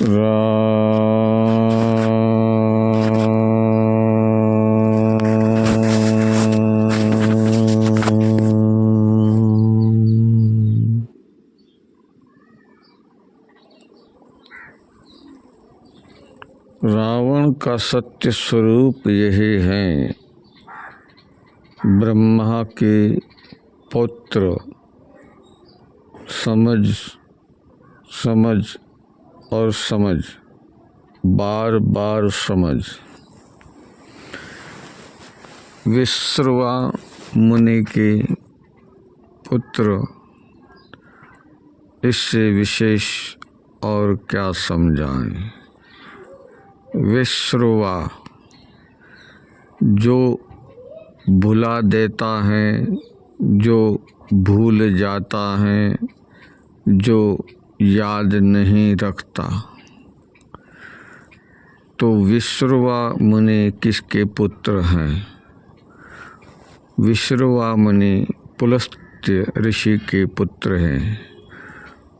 रावण का सत्य स्वरूप यही है। ब्रह्मा के पुत्र समझ और समझ, बार बार समझ। विश्रवा मुनि के पुत्र, इससे विशेष और क्या समझाएं। विश्रवा जो भुला देता है, जो भूल जाता है, जो याद नहीं रखता। तो विश्रवा मुनि किसके पुत्र हैं? विश्रवा मुनि पुलस्त्य ऋषि के पुत्र हैं।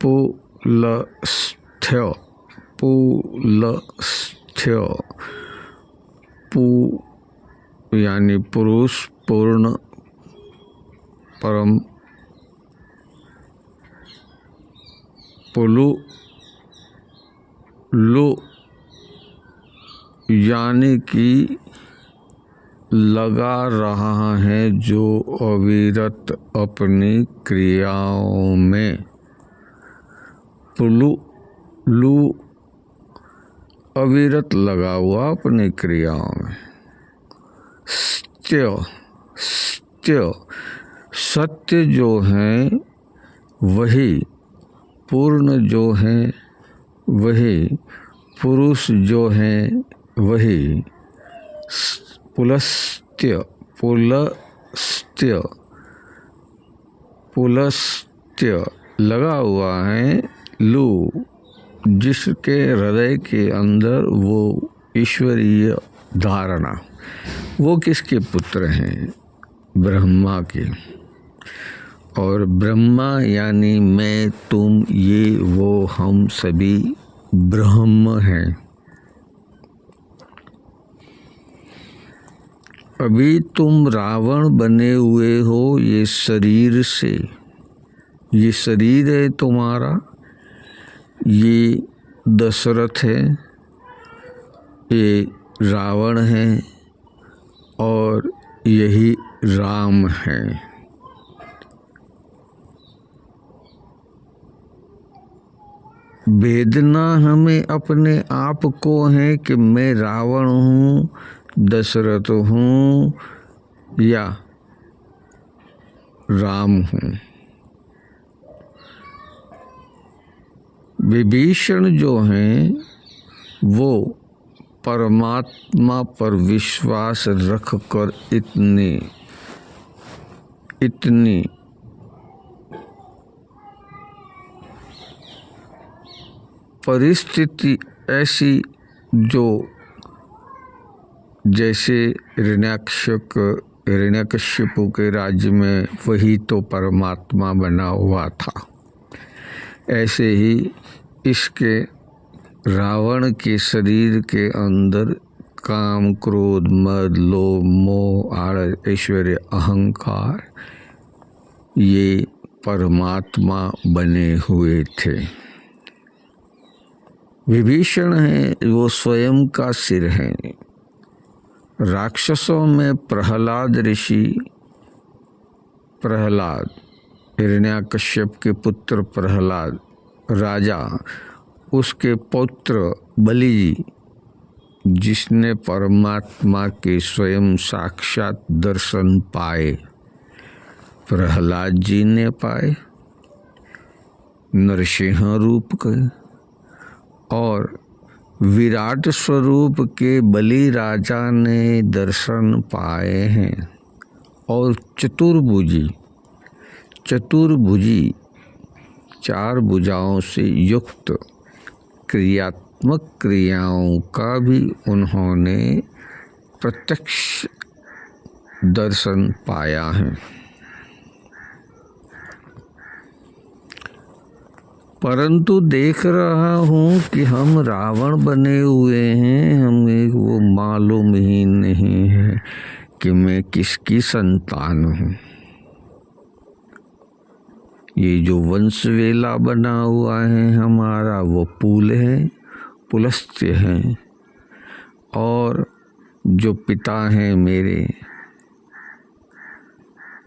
पुलस्त्य यानी पुरुष, पूर्ण, परम, पुलु लु यानी कि लगा रहा है जो अविरत अपनी क्रियाओं में। पुलु लु अविरत लगा हुआ अपनी क्रियाओं में। सत्य जो है वही, पूर्ण जो है वही, पुरुष जो है वही। पुलस्त्य लगा हुआ है। लू जिसके हृदय के अंदर वो ईश्वरीय धारणा, वो किसके पुत्र हैं? ब्रह्मा के। और ब्रह्मा यानी मैं, तुम, ये, वो, हम सभी ब्रह्म हैं। अभी तुम रावण बने हुए हो ये शरीर से। ये शरीर है तुम्हारा, ये दशरथ है, ये रावण है और यही राम है। वेदना हमें अपने आप को है कि मैं रावण हूँ, दशरथ हूँ या राम हूँ। विभीषण जो हैं वो परमात्मा पर विश्वास रखकर इतनी परिस्थिति ऐसी, जो जैसे हिरण्यकश्यप के राज्य में वही तो परमात्मा बना हुआ था, ऐसे ही इसके रावण के शरीर के अंदर काम, क्रोध, मद, लोभ, मोह, आलस, ऐश्वर्य, अहंकार, ये परमात्मा बने हुए थे। विभीषण है वो स्वयं का सिर है। राक्षसों में प्रहलाद ऋषि, प्रहलाद हिरण्यकश्यप के पुत्र प्रहलाद राजा, उसके पुत्र बलि जी, जिसने परमात्मा के स्वयं साक्षात दर्शन पाए, प्रहलाद जी ने पाए नरसिंह रूप के। और विराट स्वरूप के बलि राजा ने दर्शन पाए हैं। और चतुर्भुजी 4 भुजाओं से युक्त क्रियात्मक क्रियाओं का भी उन्होंने प्रत्यक्ष दर्शन पाया है। परंतु देख रहा हूँ कि हम रावण बने हुए हैं, हमें वो मालूम ही नहीं है कि मैं किसकी संतान हूँ। ये जो वंशवेला बना हुआ है हमारा, वो पुल है, पुलस्त्य है। और जो पिता हैं मेरे,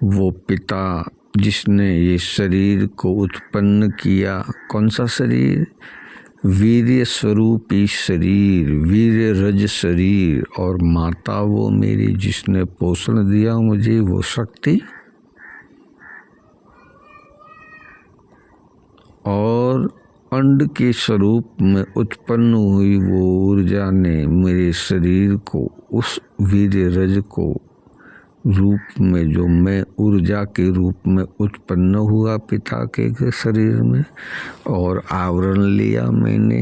वो पिता जिसने ये शरीर को उत्पन्न किया, कौन सा शरीर? वीर्य स्वरूपी शरीर, वीर्य रज शरीर। और माता वो मेरी जिसने पोषण दिया मुझे, वो शक्ति। और अंड के स्वरूप में उत्पन्न हुई वो ऊर्जा ने मेरे शरीर को, उस वीर्य रज को रूप में, जो मैं ऊर्जा के रूप में उत्पन्न हुआ पिता के शरीर में, और आवरण लिया मैंने।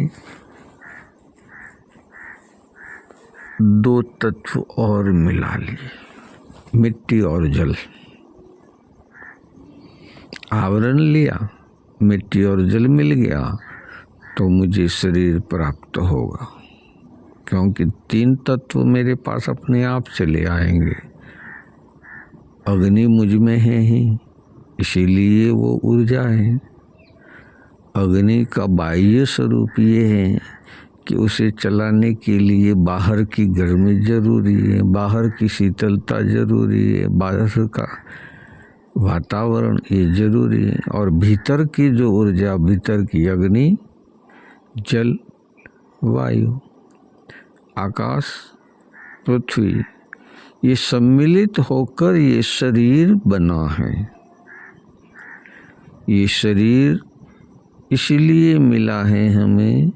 दो तत्व और मिला लिए, मिट्टी और जल। आवरण लिया, मिट्टी और जल मिल गया तो मुझे शरीर प्राप्त होगा, क्योंकि तीन तत्व मेरे पास अपने आप चले आएंगे। अग्नि मुझ में है ही, इसीलिए वो ऊर्जा है। अग्नि का बाह्य स्वरूप ये है कि उसे चलाने के लिए बाहर की गर्मी जरूरी है, बाहर की शीतलता जरूरी है, बाहर का वातावरण ये जरूरी है। और भीतर की जो ऊर्जा, भीतर की अग्नि, जल, वायु, आकाश, पृथ्वी, ये सम्मिलित होकर ये शरीर बना है। ये शरीर इसलिए मिला है हमें।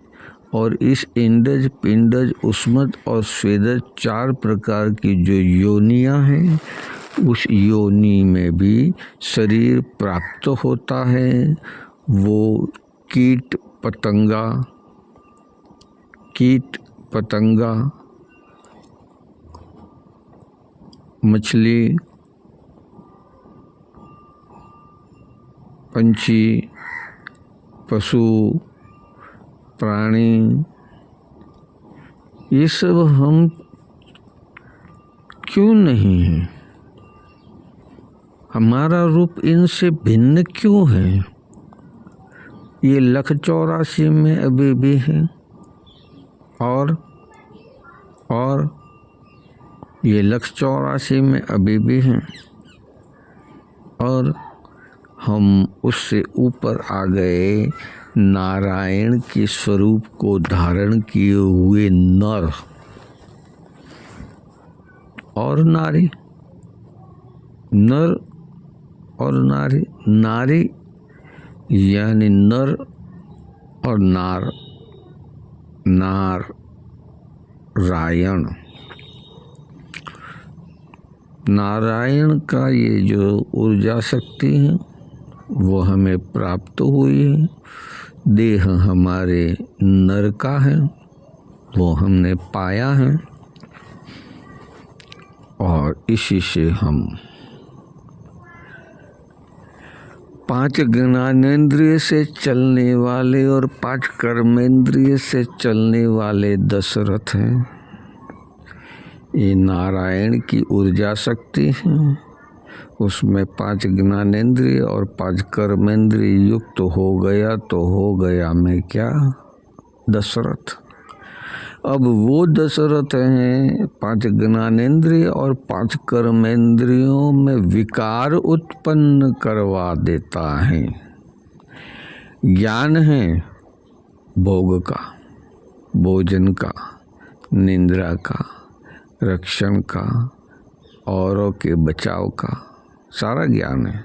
और इस इंडज, पिंडज, उष्मत और स्वेदज 4 प्रकार की जो योनियां हैं, उस योनि में भी शरीर प्राप्त होता है। वो कीट पतंगा, मछली, पंछी, पशु, प्राणी, ये सब हम क्यों नहीं हैं? हमारा रूप इनसे भिन्न क्यों है? ये 1,84,000 में अभी भी है, और ये 1,84,000 में अभी भी हैं। और हम उससे ऊपर आ गए, नारायण के स्वरूप को धारण किए हुए नर और नारी। नर और नारी, नारी यानी नर और नारायण। नारायण का ये जो ऊर्जा शक्ति है वो हमें प्राप्त हुई है। देह हमारे नर का है, वो हमने पाया है। और इसी से हम 5 ज्ञानेंद्रिय से चलने वाले और 5 कर्मेंद्रिय से चलने वाले दशरथ हैं। ये नारायण की ऊर्जा शक्ति है, उसमें 5 ज्ञानेंद्रिय और 5 कर्मेंद्रिय युक्त हो गया तो हो गया मैं क्या? दशरथ। अब वो दशरथ हैं 5 ज्ञानेंद्रिय और 5 कर्मेंद्रियों में विकार उत्पन्न करवा देता है। ज्ञान है भोग का, भोजन का, निद्रा का, रक्षण का, औरों के बचाव का, सारा ज्ञान है।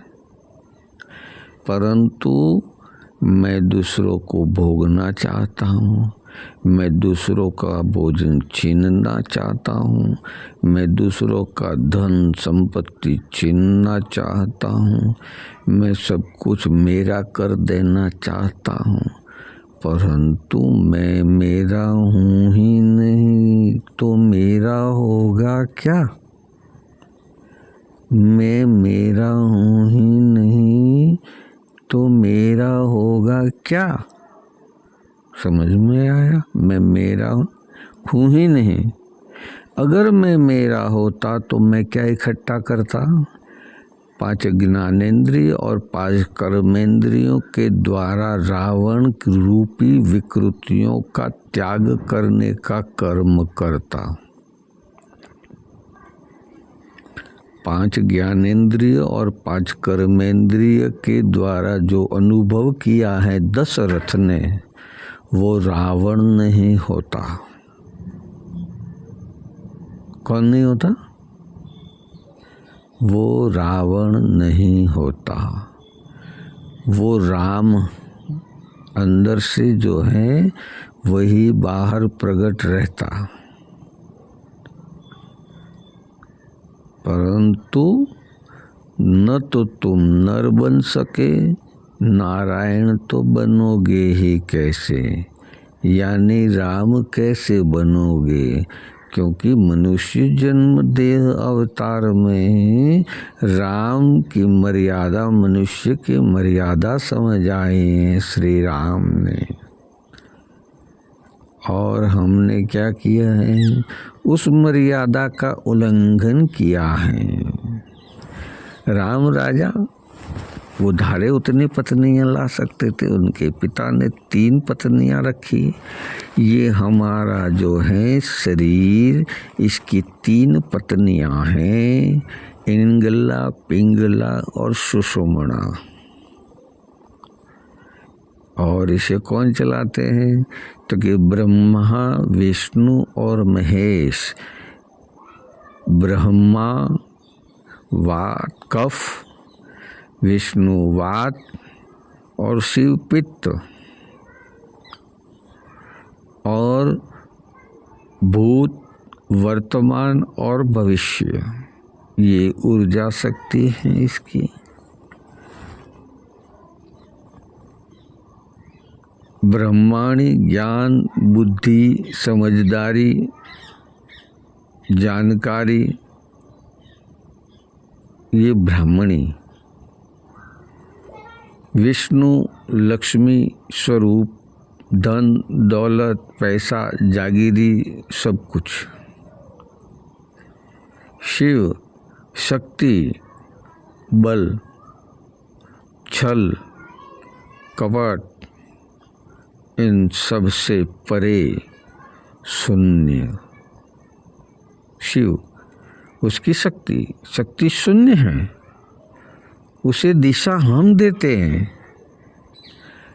परंतु मैं दूसरों को भोगना चाहता हूँ, मैं दूसरों का भोजन छीनना चाहता हूँ, मैं दूसरों का धन संपत्ति छीनना चाहता हूँ, मैं सब कुछ मेरा कर देना चाहता हूँ। परंतु मैं मेरा हूँ ही नहीं तो मेरा होगा क्या? मैं मेरा हूँ ही नहीं तो तो मेरा होगा क्या? समझ में आया? मैं मेरा हूँ ही नहीं। अगर मैं मेरा होता तो मैं क्या इकट्ठा करता? 5 ज्ञानेंद्रिय और 5 कर्मेंद्रियों के द्वारा रावण रूपी विकृतियों का त्याग करने का कर्म करता। 5 ज्ञानेंद्रिय और 5 कर्मेंद्रिय के द्वारा जो अनुभव किया है दशरथ ने, वो रावण नहीं होता। कौन नहीं होता? वो रावण नहीं होता। वो राम अंदर से जो है वही बाहर प्रकट रहता, परंतु न तो तुम नर बन सके, नारायण तो बनोगे ही कैसे? यानी राम कैसे बनोगे? क्योंकि मनुष्य जन्म देह अवतार में राम की मर्यादा मनुष्य की मर्यादा समझ आए हैं श्री राम ने। और हमने क्या किया है? उस मर्यादा का उल्लंघन किया है। राम राजा वो धारे उतनी पत्नियां ला सकते थे, उनके पिता ने 3 पत्नियां रखी। ये हमारा जो है शरीर, इसकी 3 पत्नियां हैं, इंगला, पिंगला और सुषुम्ना। और इसे कौन चलाते हैं? तो कि ब्रह्मा, विष्णु और महेश। ब्रह्मा वात कफ, विष्णु वात और शिव पित्त, और भूत, वर्तमान और भविष्य, ये ऊर्जा शक्ति है इसकी। ब्रह्मांडी ज्ञान, बुद्धि, समझदारी, जानकारी, ये ब्राह्मणी। विष्णु लक्ष्मी स्वरूप, धन दौलत पैसा जागीरी सब कुछ। शिव शक्ति, बल, छल कपट, इन सब से परे शून्य। शिव उसकी शक्ति शून्य है, उसे दिशा हम देते हैं।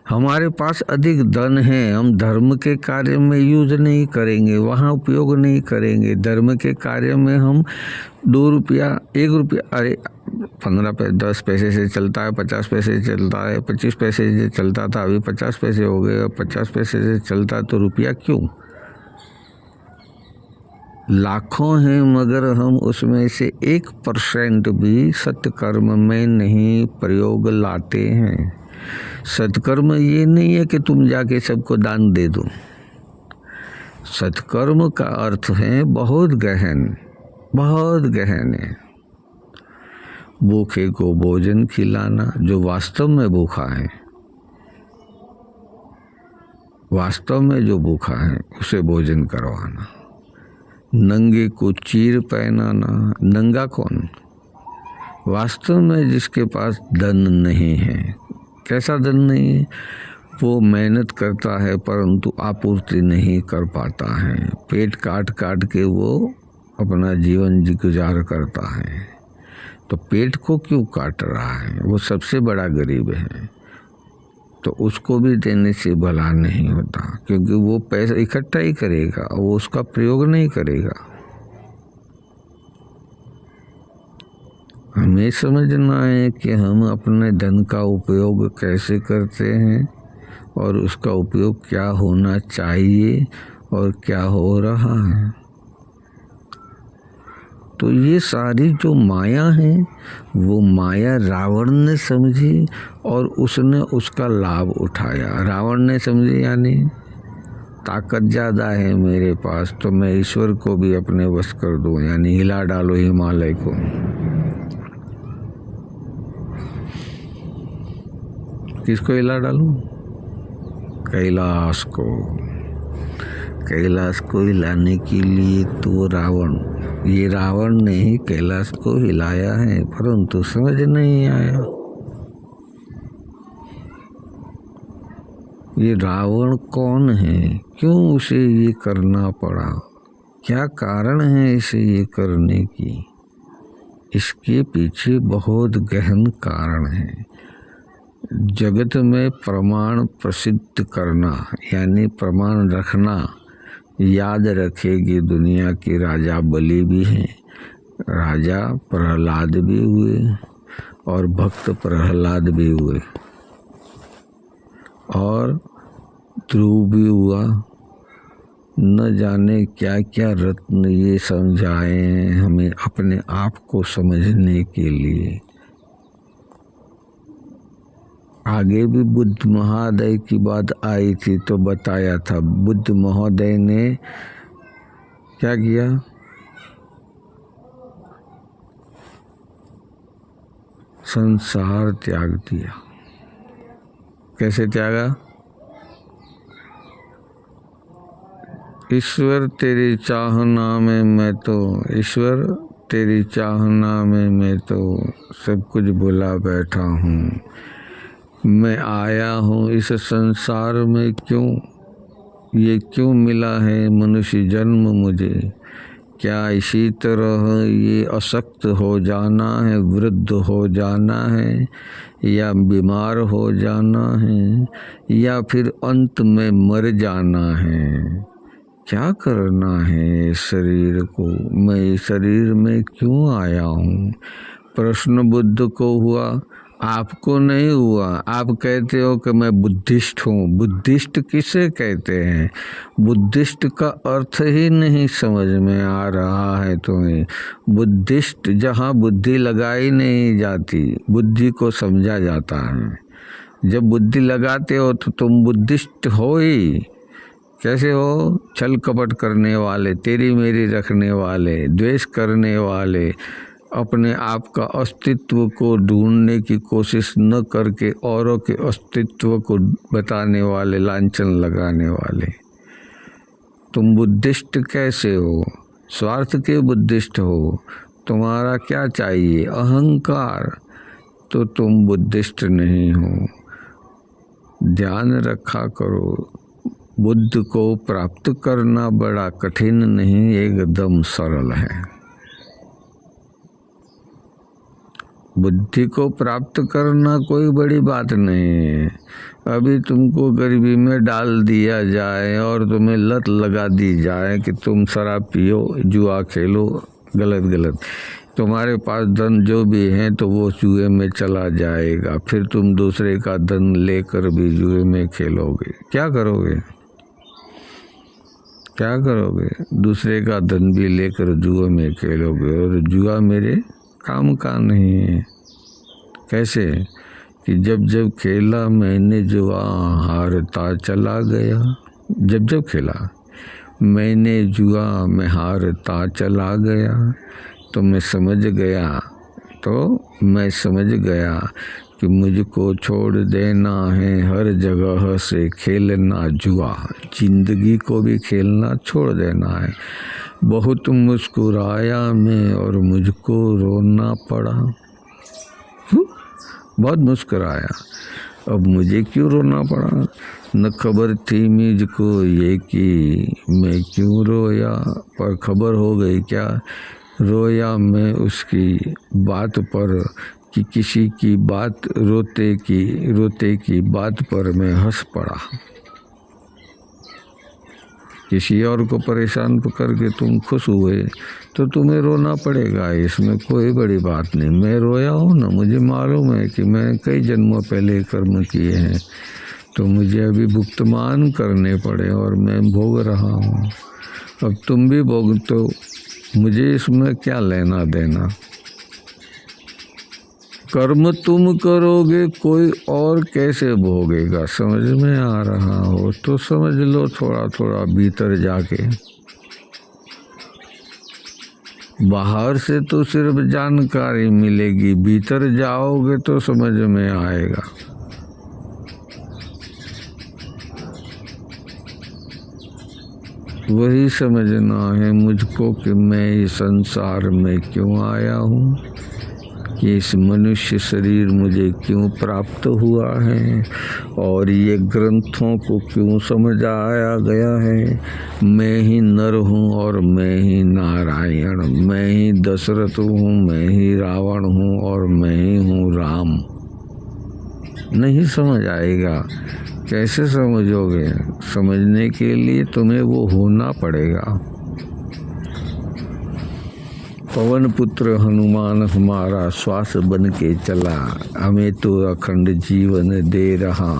हमारे पास अधिक धन है, हम धर्म के कार्य में यूज नहीं करेंगे, वहाँ उपयोग नहीं करेंगे। धर्म के कार्य में हम 2 रुपया 1 रुपया, अरे 15 पैसे 10 पैसे से चलता है, 50 पैसे से चलता है, 25 पैसे से चलता था, अभी 50 पैसे हो गए, 50 पैसे से चलता तो रुपया क्यों? लाखों हैं, मगर हम उसमें से 1% भी सत्कर्म में नहीं प्रयोग लाते हैं। सत्कर्म ये नहीं है कि तुम जाके सबको दान दे दो। सत्कर्म का अर्थ है बहुत गहन, बहुत गहन है। भूखे को भोजन खिलाना, जो वास्तव में भूखा है, वास्तव में जो भूखा है उसे भोजन करवाना। नंगे को चीर पहनाना। नंगा कौन? वास्तव में जिसके पास धन नहीं है। कैसा धन नहीं है? वो मेहनत करता है परंतु आपूर्ति नहीं कर पाता है, पेट काट काट के वो अपना जीवन गुजार करता है। तो पेट को क्यों काट रहा है? वो सबसे बड़ा गरीब है, तो उसको भी देने से भला नहीं होता, क्योंकि वो पैसा इकट्ठा ही करेगा, वो उसका प्रयोग नहीं करेगा। हमें समझना है कि हम अपने धन का उपयोग कैसे करते हैं और उसका उपयोग क्या होना चाहिए और क्या हो रहा है। तो ये सारी जो माया है, वो माया रावण ने समझी और उसने उसका लाभ उठाया। रावण ने समझी यानी ताकत ज़्यादा है मेरे पास, तो मैं ईश्वर को भी अपने वश कर दूं, यानी हिला डालो हिमालय को। किसको हिला डालूं? कैलाश को। कैलाश को हिलाने के लिए तो ये रावण ने ही कैलाश को हिलाया है, परंतु समझ नहीं आया। ये रावण कौन है? क्यों उसे ये करना पड़ा? क्या कारण है इसे ये करने की? इसके पीछे बहुत गहन कारण है। जगत में प्रमाण प्रसिद्ध करना यानी प्रमाण रखना, याद रखेगी दुनिया के राजा बलि भी हैं, राजा प्रहलाद भी हुए और भक्त प्रहलाद भी हुए और ध्रुव भी हुआ। न जाने क्या क्या रत्न ये समझाए हैं हमें अपने आप को समझने के लिए। आगे भी बुद्ध महोदय की बात आई थी तो बताया था, बुद्ध महोदय ने क्या किया? संसार त्याग दिया। कैसे त्यागा? ईश्वर तेरी चाहना में मैं तो, ईश्वर तेरी चाहना में मैं तो सब कुछ भुला बैठा हूँ। मैं आया हूँ इस संसार में क्यों? ये क्यों मिला है मनुष्य जन्म मुझे? क्या इसी तरह ये अशक्त हो जाना है, वृद्ध हो जाना है, या बीमार हो जाना है, या फिर अंत में मर जाना है? क्या करना है शरीर को? मैं शरीर में क्यों आया हूँ? प्रश्न बुद्ध को हुआ, आपको नहीं हुआ। आप कहते हो कि मैं बुद्धिस्ट हूँ। बुद्धिस्ट किसे कहते हैं? बुद्धिस्ट का अर्थ ही नहीं समझ में आ रहा है तुम्हें। बुद्धिस्ट जहाँ बुद्धि लगाई नहीं जाती, बुद्धि को समझा जाता है। जब बुद्धि लगाते हो तो तुम बुद्धिस्ट हो ही। कैसे हो? छल कपट करने वाले, तेरी मेरी रखने वाले, द्वेष करने वाले, अपने आप का अस्तित्व को ढूंढने की कोशिश न करके औरों के अस्तित्व को बताने वाले, लांछन लगाने वाले। तुम बुद्धिस्ट कैसे हो? स्वार्थ के बुद्धिस्ट हो। तुम्हारा क्या चाहिए? अहंकार। तो तुम बुद्धिस्ट नहीं हो। ध्यान रखा करो, बुद्ध को प्राप्त करना बड़ा कठिन नहीं, एकदम सरल है। बुद्धि को प्राप्त करना कोई बड़ी बात नहीं है। अभी तुमको गरीबी में डाल दिया जाए और तुम्हें लत लगा दी जाए कि तुम शराब पियो, जुआ खेलो, गलत, तुम्हारे पास धन जो भी है तो वो जुए में चला जाएगा। फिर तुम दूसरे का धन लेकर भी जुए में खेलोगे। क्या करोगे? क्या करोगे? दूसरे का धन भी लेकर जुए में खेलोगे, और जुआ मेरे काम का नहीं है। कैसे? कि जब जब खेला मैंने जुआ हारता चला गया। जब खेला मैंने जुआ में हारता चला गया, तो मैं समझ गया कि मुझको छोड़ देना है हर जगह से खेलना जुआ। जिंदगी को भी खेलना छोड़ देना है। बहुत मुस्कुराया मैं और मुझको रोना पड़ा। बहुत मुस्कुराया, अब मुझे क्यों रोना पड़ा? न खबर थी मुझको ये कि मैं क्यों रोया, पर खबर हो गई क्या? रोया मैं उसकी बात पर कि किसी की बात रोते की बात पर मैं हंस पड़ा। किसी और को परेशान करके तुम खुश हुए तो तुम्हें रोना पड़ेगा, इसमें कोई बड़ी बात नहीं। मैं रोया हूँ ना, मुझे मालूम है कि मैं कई जन्मों पहले कर्म किए हैं, तो मुझे अभी भुगतान करने पड़े और मैं भोग रहा हूँ। अब तुम भी भोग, तो मुझे इसमें क्या लेना देना? कर्म तुम करोगे, कोई और कैसे भोगेगा? समझ में आ रहा हो तो समझ लो थोड़ा थोड़ा भीतर जाके। बाहर से तो सिर्फ जानकारी मिलेगी, भीतर जाओगे तो समझ में आएगा। वही समझना है मुझको कि मैं इस संसार में क्यों आया हूँ, कि इस मनुष्य शरीर मुझे क्यों प्राप्त हुआ है और ये ग्रंथों को क्यों समझाया गया है। मैं ही नर हूँ और मैं ही नारायण, मैं ही दशरथ हूँ, मैं ही रावण हूँ और मैं ही हूँ राम। नहीं समझ आएगा। कैसे समझोगे? समझने के लिए तुम्हें वो होना पड़ेगा। पवन पुत्र हनुमान हमारा श्वास बन के चला, हमें तो अखंड जीवन दे रहा।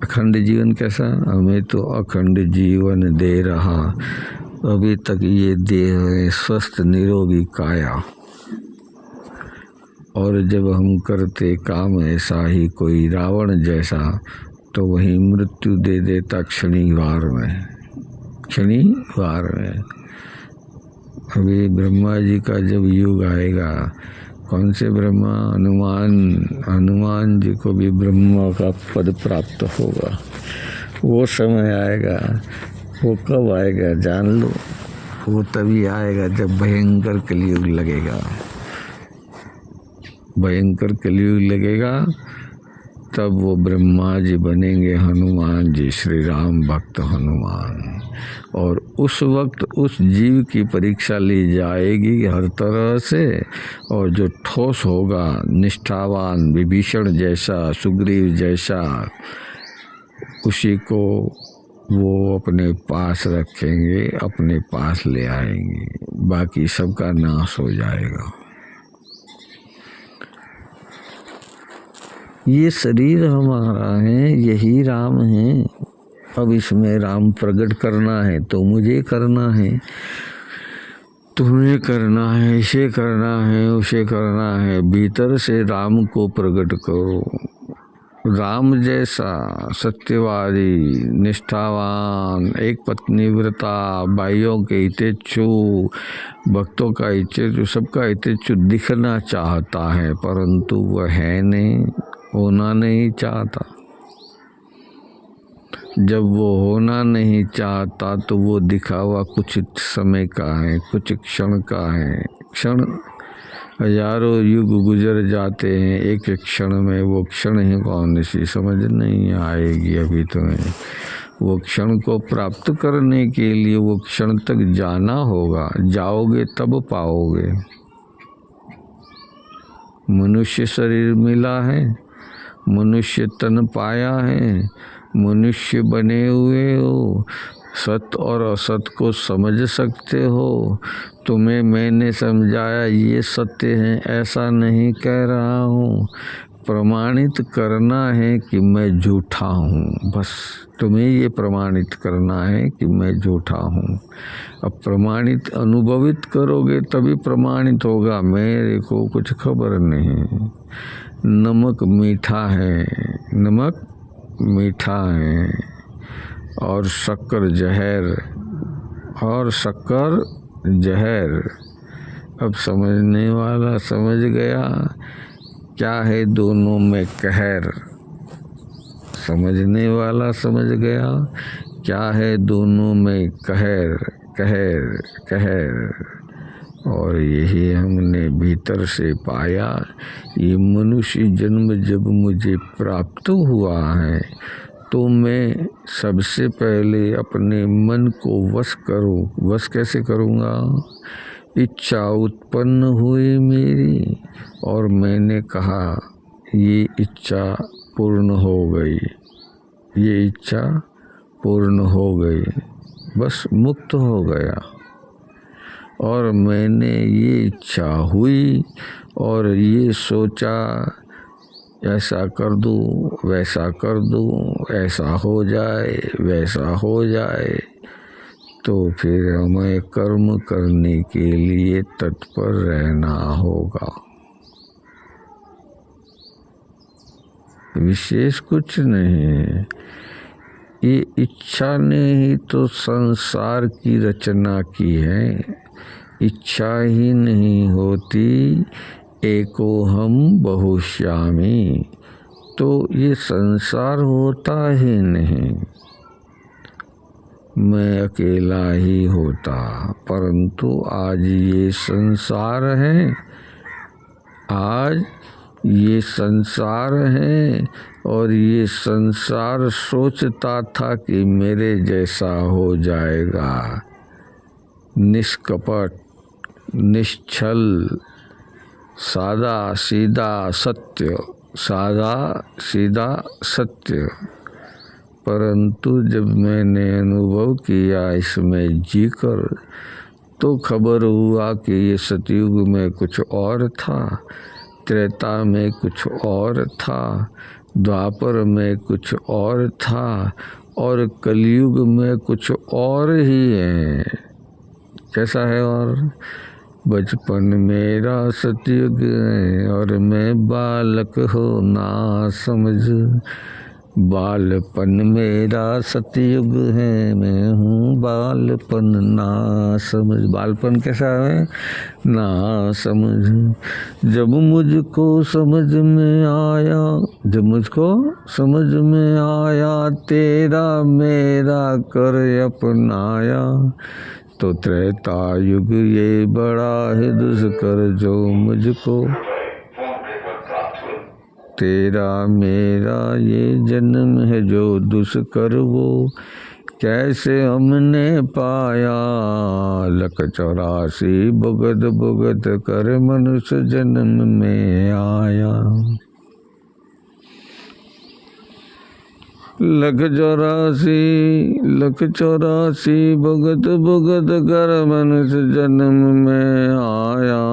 अखंड जीवन कैसा? हमें तो अखंड जीवन दे रहा। अभी तक ये देह है स्वस्थ निरोगी काया, और जब हम करते काम ऐसा ही कोई रावण जैसा, तो वही मृत्यु दे देता क्षणिवार में, क्षणिवार में। अभी ब्रह्मा जी का जब युग आएगा, कौन से ब्रह्मा? हनुमान जी को भी ब्रह्मा का पद प्राप्त होगा। वो समय आएगा। वो कब आएगा जान लो। वो तभी आएगा जब भयंकर कलयुग लगेगा। भयंकर कलयुग लगेगा तब वो ब्रह्मा जी बनेंगे हनुमान जी, श्री राम भक्त हनुमान। और उस वक्त उस जीव की परीक्षा ली जाएगी हर तरह से, और जो ठोस होगा, निष्ठावान, विभीषण जैसा, सुग्रीव जैसा, उसी को वो अपने पास रखेंगे, अपने पास ले आएंगे। बाकी सबका नाश हो जाएगा। ये शरीर हमारा है, यही राम है। अब इसमें राम प्रकट करना है तो मुझे करना है, तुम्हें करना है, इसे करना है, उसे करना है। भीतर से राम को प्रकट करो। राम जैसा सत्यवादी, निष्ठावान, एक पत्नी व्रता, भाइयों के हितेच्छु, भक्तों का हितेच्छु, सबका हितेच्छु दिखना चाहता है, परंतु वह है नहीं, होना नहीं चाहता। जब वो होना नहीं चाहता तो वो दिखावा कुछ समय का है, कुछ क्षण का है। क्षण हजारों युग गुजर जाते हैं, एक एक क्षण में। वो क्षण ही कौन सी समझ नहीं आएगी अभी तुम्हें। वो क्षण को प्राप्त करने के लिए वो क्षण तक जाना होगा। जाओगे तब पाओगे। मनुष्य शरीर मिला है, मनुष्य तन पाया है, मनुष्य बने हुए हो, सत्य और असत को समझ सकते हो। तुम्हें मैंने समझाया ये सत्य है, ऐसा नहीं कह रहा हूँ। प्रमाणित करना है कि मैं झूठा हूँ, बस तुम्हें ये प्रमाणित करना है कि मैं झूठा हूँ। अब प्रमाणित अनुभवित करोगे तभी प्रमाणित होगा। मेरे को कुछ खबर नहीं। नमक मीठा है, नमक मीठा है, और शक्कर जहर, और शक्कर जहर। अब समझने वाला समझ गया क्या है दोनों में कहर। समझने वाला समझ गया क्या है दोनों में कहर, कहर, कहर। और यही हमने भीतर से पाया। ये मनुष्य जन्म जब मुझे प्राप्त हुआ है तो मैं सबसे पहले अपने मन को वश करूं। वश कैसे करूंगा? इच्छा उत्पन्न हुई मेरी, और मैंने कहा ये इच्छा पूर्ण हो गई, ये इच्छा पूर्ण हो गई, बस मुक्त हो गया। और मैंने ये इच्छा हुई और ये सोचा ऐसा कर दूं, वैसा कर दूं, ऐसा हो जाए, वैसा हो जाए। तो फिर हमें कर्म करने के लिए तत्पर रहना होगा। विशेष कुछ नहीं है। ये इच्छा ने ही तो संसार की रचना की है। इच्छा ही नहीं होती एको हम बहुश्यामी, तो ये संसार होता ही नहीं। मैं अकेला ही होता, परंतु आज ये संसार है, आज ये संसार है और ये संसार सोचता था कि मेरे जैसा हो जाएगा। निष्कपट, निश्चल, सादा सीधा सत्य, सादा सीधा सत्य। परंतु जब मैंने अनुभव किया इसमें जीकर, तो खबर हुआ कि ये सतयुग में कुछ और था, त्रेता में कुछ और था, द्वापर में कुछ और था और कलयुग में कुछ और ही है। कैसा है? और बचपन मेरा सतयुग है और मैं बालक हो ना समझ, बालपन मेरा सतयुग है, मैं हूँ बालपन ना समझ। बालपन कैसा है? ना समझ। जब मुझको समझ में आया, जब मुझको समझ में आया, तेरा मेरा कर अपनाया, तो त्रेता युग ये बड़ा है दुष्कर जो मुझको, तेरा मेरा ये जन्म है जो दुष्कर वो कैसे हमने पाया। लख 84 भुगत भुगत कर मनुष्य जन्म में आया। लख 84 भुगत भुगत कर मनुष्य जन्म में आया।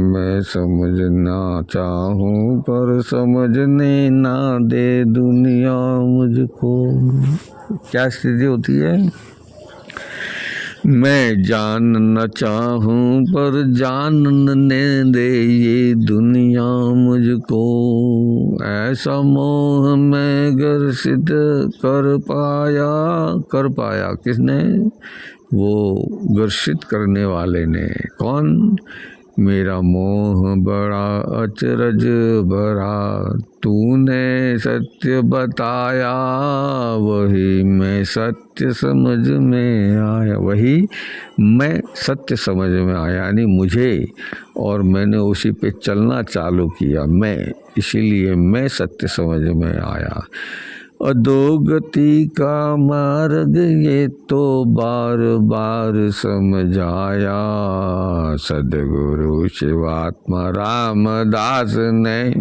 मैं समझना चाहूँ पर समझने ना दे दुनिया मुझको। क्या स्थिति होती है? मैं जानना चाहूँ पर जानने दे ये दुनिया मुझको। ऐसा मोह मैं ग्रसित कर पाया किसने? वो ग्रसित करने वाले ने। कौन? मेरा मोह बड़ा अचरज भरा, तूने सत्य बताया, वही मैं सत्य समझ में आया। वही मैं सत्य समझ में आया, यानी मुझे, और मैंने उसी पे चलना चालू किया। मैं, इसीलिए मैं सत्य समझ में आया। अधोगति का मार्ग ये तो बार बार समझाया, सद्गुरु शिवात्मा रामदास ने,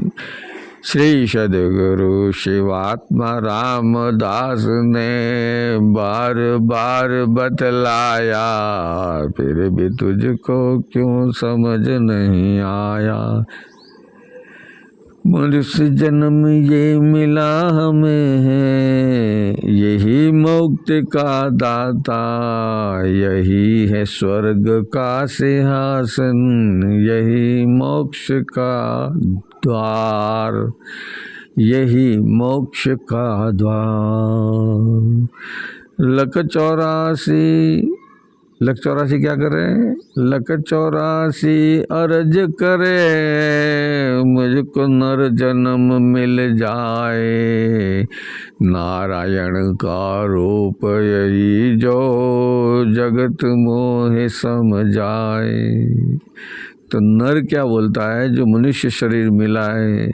श्री सद्गुरु शिवात्मा रामदास ने बार बार बतलाया, फिर भी तुझको क्यों समझ नहीं आया। मनुष्य जन्म ये मिला हमें है, यही मुक्ति का दाता, यही है स्वर्ग का सिंहासन, यही मोक्ष का द्वार, यही मोक्ष का द्वार। लख 84 क्या करे? लख 84 अर्ज करे, मुझको नर जन्म मिल जाए, नारायण का रूप यही जो जगत मोह समझाए। तो नर क्या बोलता है? जो मनुष्य शरीर मिला है,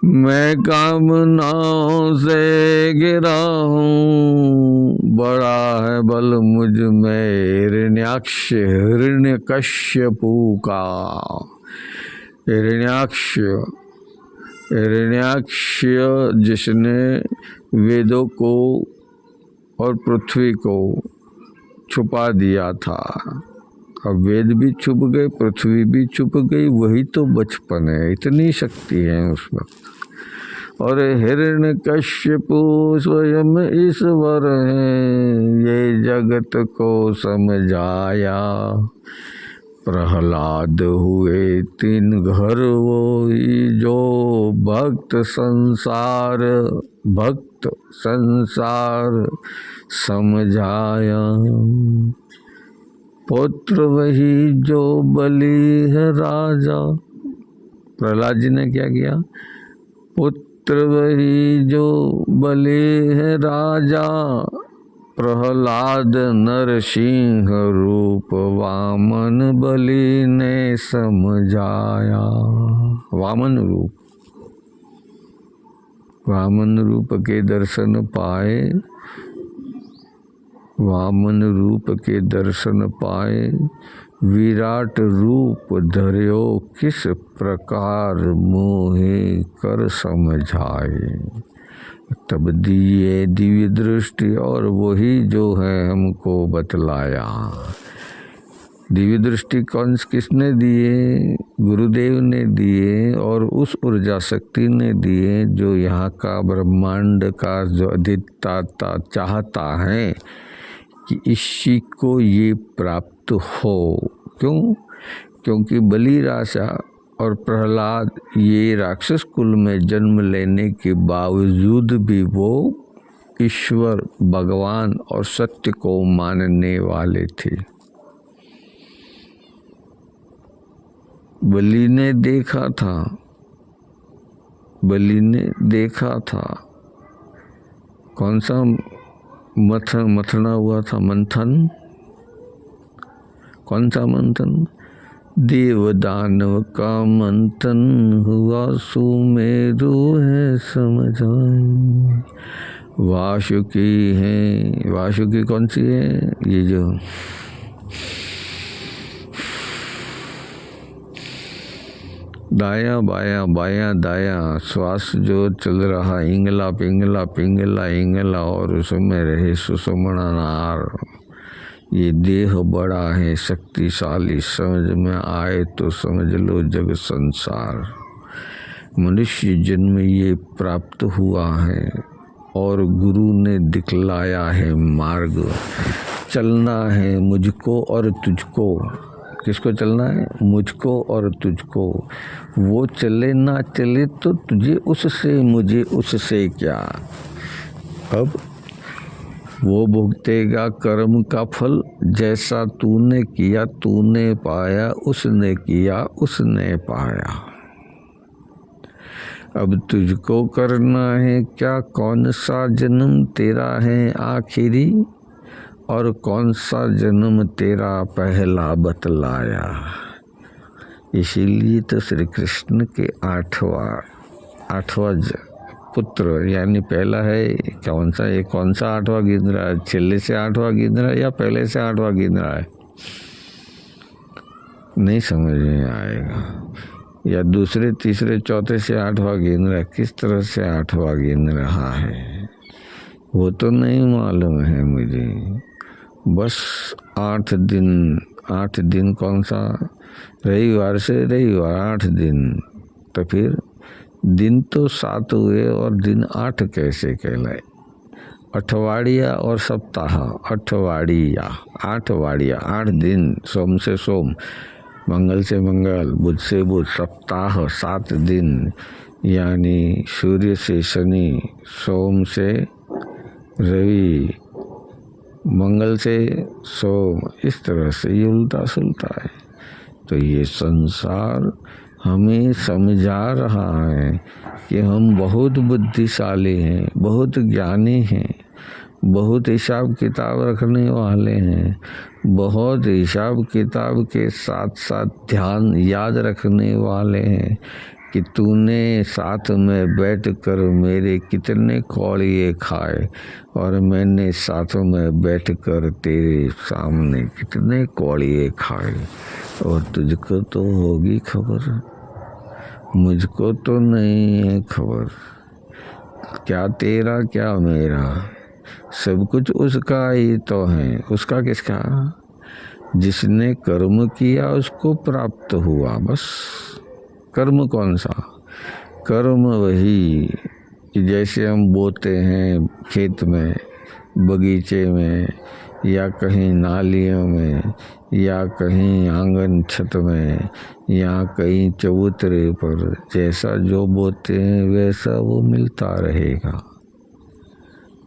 मैं कामनाओं से गिरा हूँ, बड़ा है बल मुझ में हिरण्यकश्यपु का। हिरण्याक्ष जिसने वेदों को और पृथ्वी को छुपा दिया था। अब वेद भी छुप गए, पृथ्वी भी छुप गई, वही तो बचपन है। इतनी शक्ति है उस वक्त। और हिरण्यकश्यपु स्वयं ईश्वर है, ये जगत को समझाया। प्रहलाद हुए 3 घर वो ही जो भक्त संसार समझाया। पुत्र वही जो बलि है राजा। प्रहलाद जी ने क्या किया? पुत्र वही जो बलि है राजा, प्रहलाद नरसिंह रूप वामन बलि ने समझाया। वामन रूप के दर्शन पाए, वामन रूप के दर्शन पाए, विराट रूप धर्यो किस प्रकार मोहे कर समझाए। तब दिए दिव्य दृष्टि और वही जो है हमको बतलाया। दिव्य दृष्टि किसने दिए? गुरुदेव ने दिए, और उस ऊर्जा शक्ति ने दिए जो यहाँ का ब्रह्मांड का जो अधिष्ठाता चाहता है कि इसी को ये प्राप्त हो। क्यों? क्योंकि बलि राजा और प्रहलाद ये राक्षस कुल में जन्म लेने के बावजूद भी वो ईश्वर, भगवान और सत्य को मानने वाले थे। बलि ने देखा था कौन सा मथना हुआ था? मंथन। कौन सा मंथन? देव दानव का मंथन हुआ, सुमेरु है समझाए। वासुकी कौन सी है? ये जो दाया बाया दाया श्वास जो चल रहा, इंगला पिंगला और उसमें रहे सुषुम्ना नार। ये देह बड़ा है शक्तिशाली, समझ में आए तो समझ लो जग संसार। मनुष्य जन्म ये प्राप्त हुआ है और गुरु ने दिखलाया है मार्ग। चलना है मुझको और तुझको। किसको चलना है? मुझको और तुझको। वो चले ना चले तो तुझे उससे, मुझे उससे क्या। अब वो भुगतेगा कर्म का फल, जैसा तूने किया तूने पाया, उसने किया उसने पाया। अब तुझको करना है क्या? कौन सा जन्म तेरा है आखिरी और कौन सा जन्म तेरा पहला बतलाया। इसीलिए तो श्री कृष्ण के आठवां पुत्र, यानी पहला है कौन सा? ये कौन सा आठवां गिन रहा है? छिल्ले से आठवां गिन रहा है या पहले से आठवां गिन रहा है? नहीं समझ में आएगा। या दूसरे तीसरे चौथे से आठवां गिन रहा है? किस तरह से आठवां गिन रहा है वो तो नहीं मालूम है मुझे। बस 8 दिन कौन सा? रविवार से रविवार 8 दिन। तो फिर दिन तो 7 हुए और दिन 8 कैसे कहलाए? अठवाड़िया और सप्ताह। अठवाड़िया 8 दिन। सोम से सोम, मंगल से मंगल, बुध से बुध। सप्ताह 7 दिन, यानी सूर्य से शनि, सोम से रवि, मंगल से सोम। इस तरह से ये उल्टा सुलटा है। तो ये संसार हमें समझा रहा है कि हम बहुत बुद्धिशाली हैं, बहुत ज्ञानी हैं, बहुत हिसाब किताब रखने वाले हैं, बहुत हिसाब किताब के साथ साथ ध्यान याद रखने वाले हैं कि तूने साथ में बैठकर मेरे कितने कौड़िए खाए और मैंने साथ में बैठकर तेरे सामने कितने कौड़िए खाए। और तुझको तो होगी खबर, मुझको तो नहीं है खबर। क्या तेरा क्या मेरा, सब कुछ उसका ही तो है। उसका किसका? जिसने कर्म किया उसको प्राप्त हुआ। बस कर्म कौन सा? कर्म वही कि जैसे हम बोते हैं खेत में, बगीचे में, या कहीं नालियों में, या कहीं आंगन छत में, या कहीं चबूतरे पर, जैसा जो बोते हैं वैसा वो मिलता रहेगा।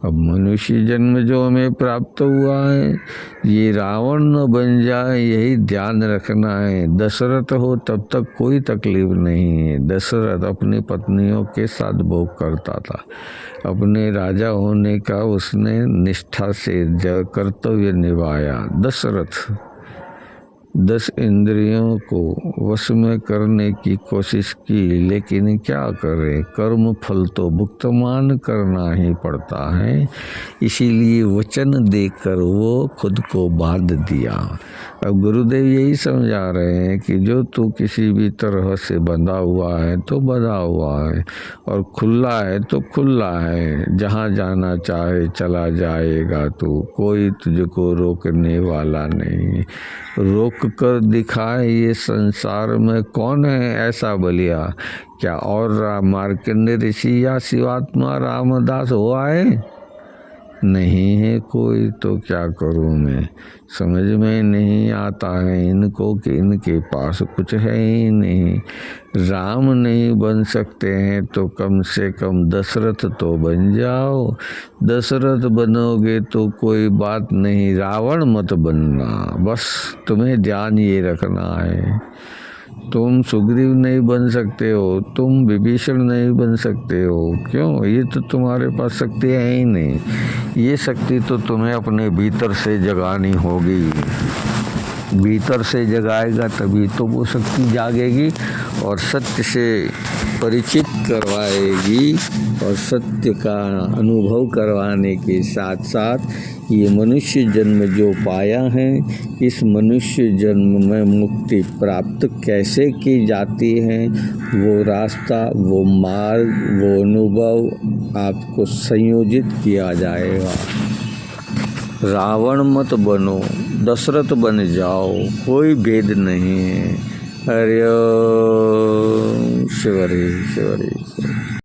अब मनुष्य जन्म जो हमें प्राप्त हुआ है, ये रावण न बन जाए, यही ध्यान रखना है। दशरथ हो तब तक कोई तकलीफ नहीं है। दशरथ अपनी पत्नियों के साथ भोग करता था। अपने राजा होने का उसने निष्ठा से कर्तव्य निभाया। दशरथ 10 इंद्रियों को वश में करने की कोशिश की, लेकिन क्या करे, कर्म फल तो भुगतान करना ही पड़ता है। इसीलिए वचन देकर वो खुद को बांध दिया। अब गुरुदेव यही समझा रहे हैं कि जो तू किसी भी तरह से बंधा हुआ है तो बंधा हुआ है, और खुला है तो खुला है। जहाँ जाना चाहे चला जाएगा तू, कोई तुझको रोकने वाला नहीं। रोक कर दिखाए ये संसार में कौन है ऐसा बलिया? क्या और मार्कंडेय ऋषि या शिवात्मा रामदास हुआ है? नहीं है कोई। तो क्या करूं मैं? समझ में नहीं आता है इनको कि इनके पास कुछ है ही नहीं। राम नहीं बन सकते हैं तो कम से कम दशरथ तो बन जाओ। दशरथ बनोगे तो कोई बात नहीं, रावण मत बनना। बस तुम्हें ध्यान ये रखना है। तुम सुग्रीव नहीं बन सकते हो, तुम विभीषण नहीं बन सकते हो। क्यों? ये तो तुम्हारे पास शक्ति है ही नहीं। ये शक्ति तो तुम्हें अपने भीतर से जगानी होगी। भीतर से जगाएगा तभी तो वो शक्ति जागेगी और सत्य से परिचित करवाएगी। और सत्य का अनुभव करवाने के साथ साथ ये मनुष्य जन्म जो पाया है, इस मनुष्य जन्म में मुक्ति प्राप्त कैसे की जाती है, वो रास्ता, वो मार्ग, वो अनुभव आपको संयोजित किया जाएगा। रावण मत बनो, दशरथ बन जाओ, कोई भेद नहीं है। हरि ओम। शिव हरि शिव हरि।